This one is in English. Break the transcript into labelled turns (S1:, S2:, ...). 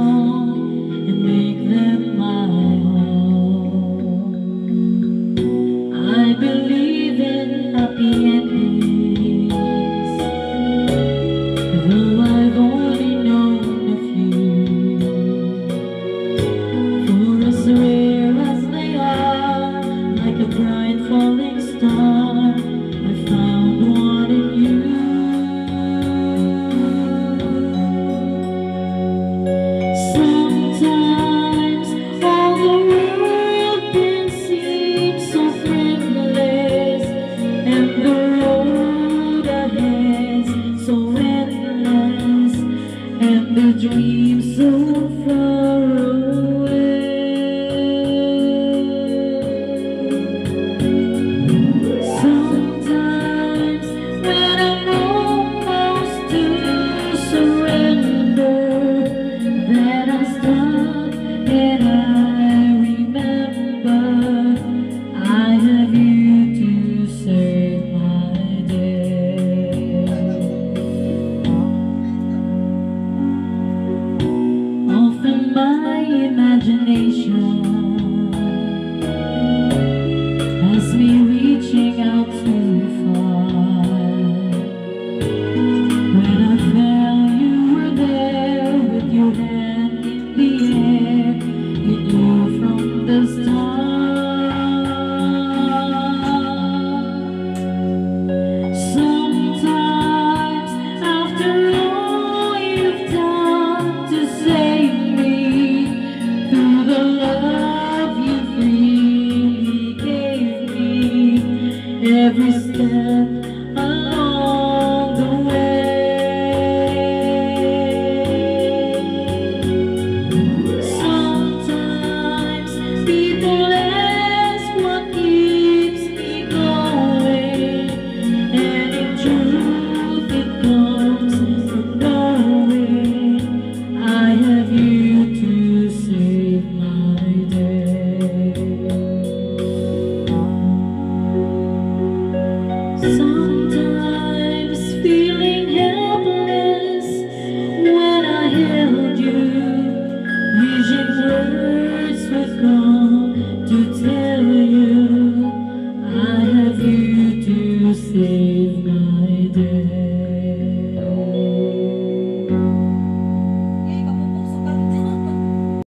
S1: song and make them my home. I believe in happy endings, though I've only known a few. For as rare as they are, like a bright falling star, I found one in you. Sometimes all the world can seem so friendless, and the road ahead so endless, and the dream so far away. Sometimes when I'm almost to surrender, then I stop and I remember I have you to save my day. Often my imagination